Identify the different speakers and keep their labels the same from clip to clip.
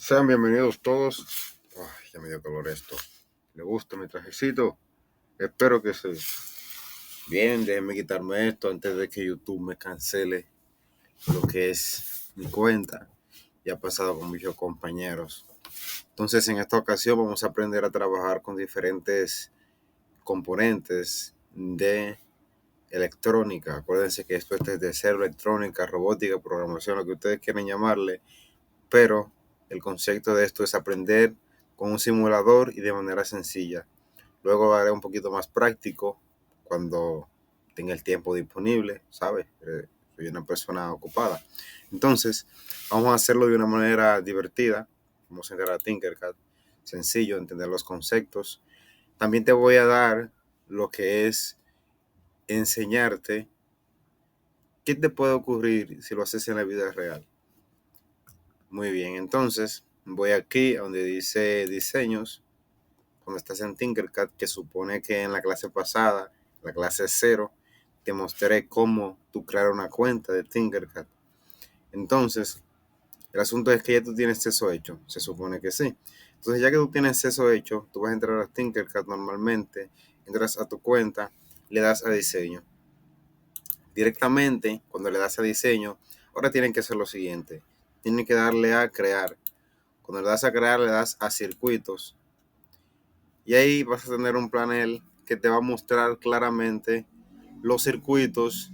Speaker 1: Sean bienvenidos todos. Ay, ya me dio calor esto. ¿Le gusta mi trajecito? Espero que sí. Bien, déjenme quitarme esto antes de que YouTube me cancele lo que es mi cuenta. Ya ha pasado con muchos compañeros. Entonces, en esta ocasión vamos a aprender a trabajar con diferentes componentes de electrónica. Acuérdense que esto es desde cero: electrónica, robótica, programación, lo que ustedes quieran llamarle, pero el concepto de esto es aprender con un simulador y de manera sencilla. Luego haré un poquito más práctico cuando tenga el tiempo disponible, ¿sabes? Soy una persona ocupada. Entonces, vamos a hacerlo de una manera divertida. Vamos a entrar a Tinkercad, sencillo, entender los conceptos. También te voy a dar lo que es enseñarte qué te puede ocurrir si lo haces en la vida real. Muy bien, entonces voy aquí a donde dice diseños, cuando estás en Tinkercad, que supone que en la clase pasada, la clase 0, te mostré cómo tú crear una cuenta de Tinkercad. Entonces, el asunto es que ya tú tienes eso hecho, se supone que sí. Entonces, ya que tú tienes eso hecho, tú vas a entrar a Tinkercad normalmente, entras a tu cuenta, le das a diseño. Directamente, cuando le das a diseño, ahora tienen que hacer lo siguiente. Tienen que darle a crear. Cuando le das a crear, le das a circuitos. Y ahí vas a tener un panel que te va a mostrar claramente los circuitos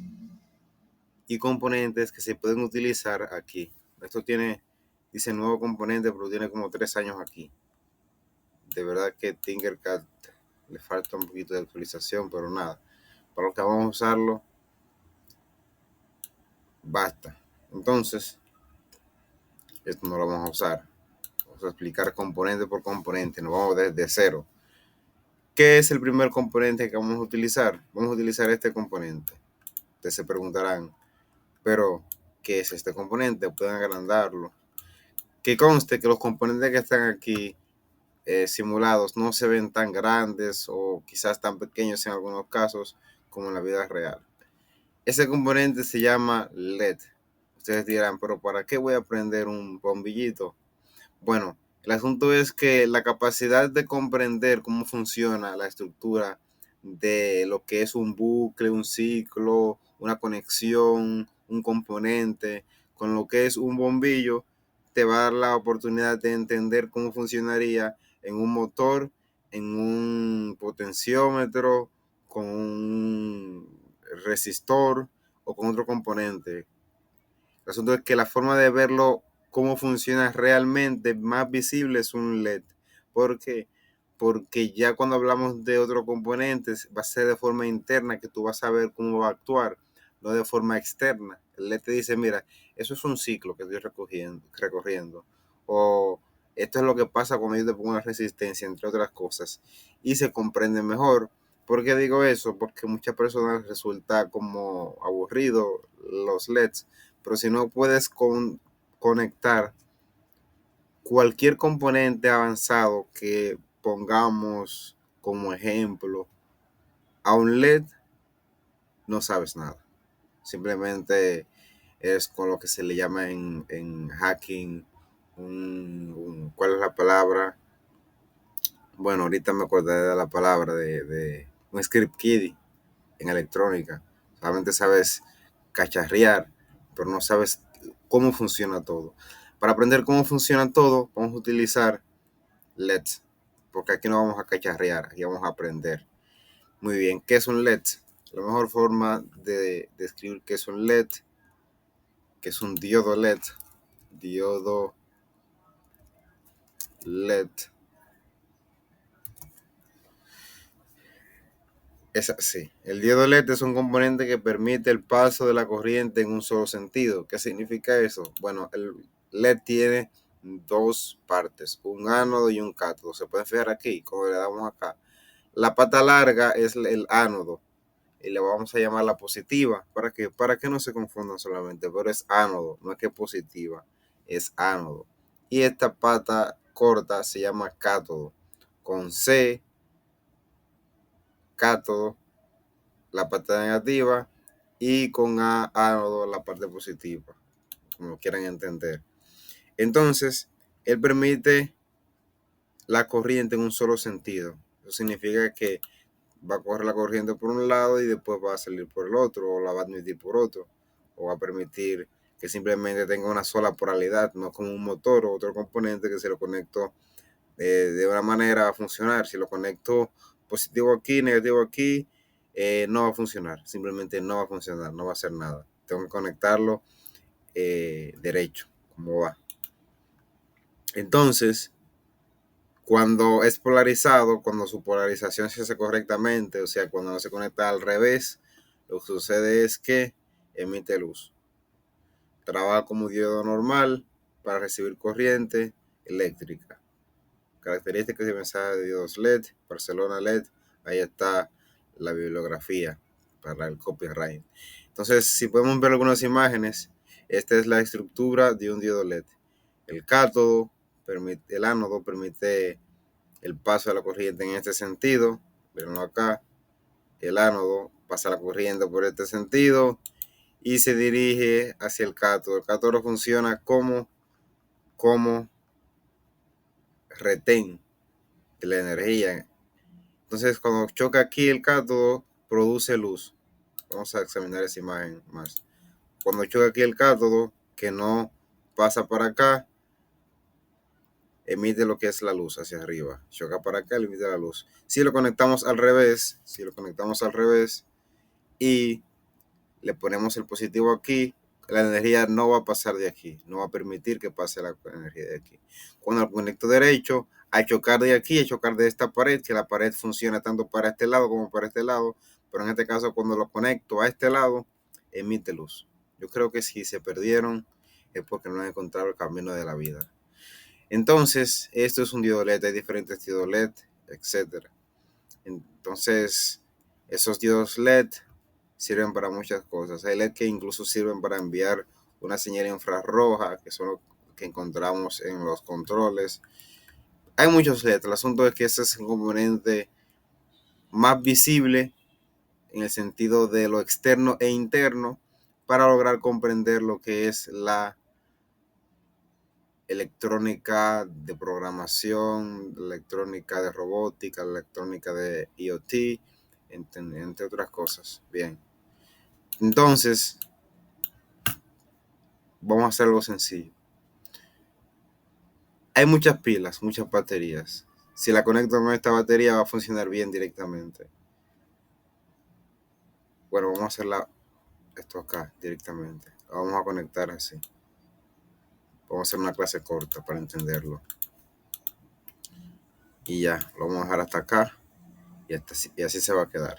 Speaker 1: y componentes que se pueden utilizar aquí. Esto dice nuevo componente, pero tiene como 3 años aquí. De verdad que Tinkercad le falta un poquito de actualización, pero nada. Para lo que vamos a usarlo, basta. Entonces, esto no lo vamos a usar. Vamos a explicar componente por componente. Nos vamos desde cero. ¿Qué es el primer componente que vamos a utilizar? Vamos a utilizar este componente. Ustedes se preguntarán, pero ¿qué es este componente? Pueden agrandarlo. Que conste que los componentes que están aquí simulados no se ven tan grandes o quizás tan pequeños en algunos casos como en la vida real. Ese componente se llama LED. Ustedes dirán, pero ¿para qué voy a prender un bombillito? Bueno, el asunto es que la capacidad de comprender cómo funciona la estructura de lo que es un bucle, un ciclo, una conexión, un componente, con lo que es un bombillo, te va a dar la oportunidad de entender cómo funcionaría en un motor, en un potenciómetro, con un resistor o con otro componente. El asunto es que la forma de verlo, cómo funciona realmente, más visible es un LED. ¿Por qué? Porque ya cuando hablamos de otros componentes, va a ser de forma interna que tú vas a ver cómo va a actuar, no de forma externa. El LED te dice, mira, eso es un ciclo que estoy recorriendo. O esto es lo que pasa cuando yo te pongo una resistencia, entre otras cosas. Y se comprende mejor. ¿Por qué digo eso? Porque a muchas personas resulta como aburrido los LEDs, pero si no puedes conectar cualquier componente avanzado que pongamos como ejemplo a un LED, no sabes nada. Simplemente es con lo que se le llama en hacking, ¿cuál es la palabra? Bueno, ahorita me acordaré de la palabra de un script kiddie en electrónica. Solamente sabes cacharrear, pero no sabes cómo funciona todo. Para aprender cómo funciona todo, vamos a utilizar LEDs, porque aquí no vamos a cacharrear, aquí vamos a aprender. Muy bien, ¿qué es un LED? La mejor forma de describir qué es un LED, que es un diodo LED, diodo LED, es así. El diodo LED es un componente que permite el paso de la corriente en un solo sentido. ¿Qué significa eso? Bueno, el LED tiene dos partes, un ánodo y un cátodo. Se puede fijar aquí, como le damos acá. La pata larga es el ánodo y le vamos a llamar la positiva. Para que no se confundan solamente, pero es ánodo, no es que positiva, es ánodo. Y esta pata corta se llama cátodo, con C, cátodo, la parte negativa, y con ánodo, la parte positiva, como quieran entender. Entonces, Él permite la corriente en un solo sentido. Eso significa que va a correr la corriente por un lado y después va a salir por el otro, o la va a admitir por otro, o va a permitir que simplemente tenga una sola polaridad, no como un motor o otro componente que se lo conecto de una manera a funcionar. Si lo conecto positivo aquí, negativo aquí, no va a funcionar, simplemente no va a funcionar, no va a hacer nada. Tengo que conectarlo derecho, como va. Entonces, cuando es polarizado, cuando su polarización se hace correctamente, o sea, cuando no se conecta al revés, lo que sucede es que emite luz. Trabaja como diodo normal para recibir corriente eléctrica. Características y mensajes de diodos LED, Barcelona LED, ahí está la bibliografía para el copyright. Entonces, si podemos ver algunas imágenes, esta es la estructura de un diodo LED. El cátodo, el ánodo permite el paso de la corriente en este sentido, pero acá, el ánodo pasa la corriente por este sentido y se dirige hacia el cátodo. El cátodo funciona como retén de la energía. Entonces, cuando choca aquí el cátodo, produce luz. Vamos a examinar esa imagen más. Cuando choca aquí el cátodo, que no pasa para acá, emite lo que es la luz hacia arriba. Choca para acá, emite la luz. Si lo conectamos al revés, y le ponemos el positivo aquí, la energía no va a pasar de aquí, no va a permitir que pase la energía de aquí. Cuando lo conecto derecho, a chocar de aquí, a chocar de esta pared, que la pared funciona tanto para este lado como para este lado, pero en este caso cuando lo conecto a este lado, emite luz. Yo creo que si se perdieron es porque no han encontrado el camino de la vida. Entonces, esto es un diodo LED, hay diferentes diodos LED, etc. Entonces, esos diodos LED sirven para muchas cosas. Hay LED que incluso sirven para enviar una señal infrarroja, que son lo que encontramos en los controles. Hay muchos LED. El asunto es que ese es un componente más visible en el sentido de lo externo e interno para lograr comprender lo que es la electrónica de programación, electrónica de robótica, electrónica de IoT, entre otras cosas. Bien. Entonces, vamos a hacer algo sencillo. Hay muchas pilas, muchas baterías. Si la conecto con esta batería va a funcionar bien directamente. Bueno, vamos a hacerla esto acá directamente. La vamos a conectar así. Vamos a hacer una clase corta para entenderlo. Y ya, lo vamos a dejar hasta acá y así se va a quedar.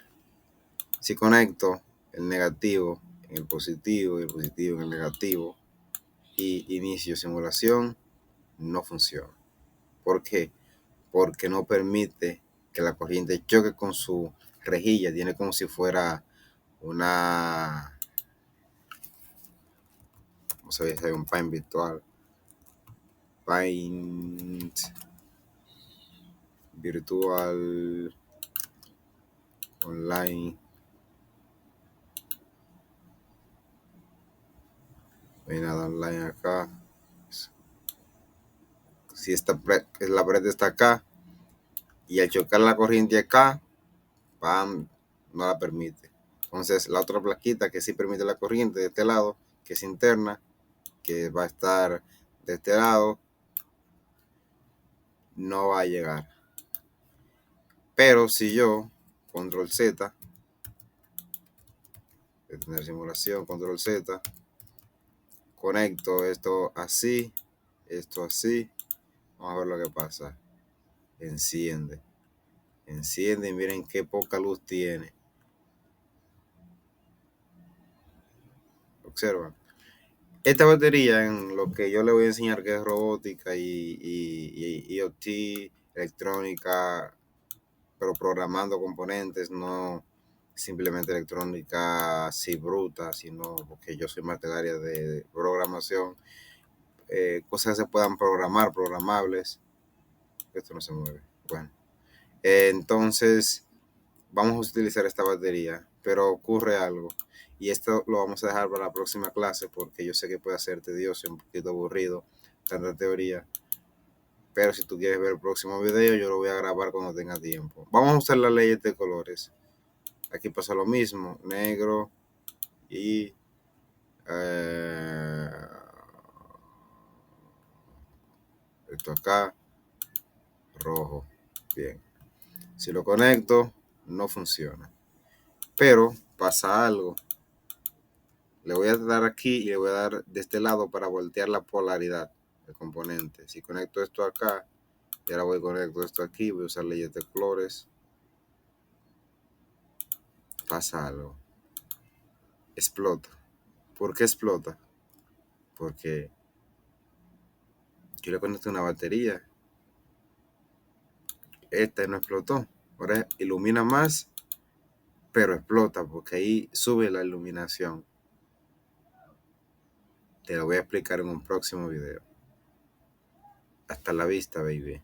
Speaker 1: Si conecto el negativo en el positivo y el positivo en el negativo y inicio simulación, no funciona. ¿Por qué? Porque no permite que la corriente choque con su rejilla. Tiene como si fuera una, no sé si hay un Paint virtual, Paint virtual online. No hay nada online acá. Si la pared está acá y al chocar la corriente acá, ¡pam!, no la permite. Entonces la otra plaquita que sí permite la corriente de este lado, que es interna, que va a estar de este lado, no va a llegar. Pero si yo, control Z, detener simulación, control Z, conecto esto así, vamos a ver lo que pasa. Enciende y miren qué poca luz tiene. Observan. Esta batería, en lo que yo le voy a enseñar, que es robótica y IoT, electrónica, pero programando componentes, no simplemente electrónica así bruta, sino porque yo soy más del área de programación, cosas que se puedan programar, programables. Esto no se mueve. Bueno, entonces vamos a utilizar esta batería, pero ocurre algo. Y esto lo vamos a dejar para la próxima clase porque yo sé que puede ser tedioso, un poquito aburrido, tanta teoría. Pero si tú quieres ver el próximo video, yo lo voy a grabar cuando tenga tiempo. Vamos a usar las leyes de colores. Aquí pasa lo mismo, negro y esto acá, rojo. Bien. Si lo conecto, no funciona. Pero pasa algo. Le voy a dar aquí y le voy a dar de este lado para voltear la polaridad del componente. Si conecto esto acá, y ahora voy a conectar esto aquí, voy a usar leyes de colores. Pasa algo. Explota. ¿Por qué explota? Porque yo le conecto una batería. Esta no explotó. Ahora ilumina más, pero explota porque ahí sube la iluminación. Te lo voy a explicar en un próximo video. Hasta la vista, baby.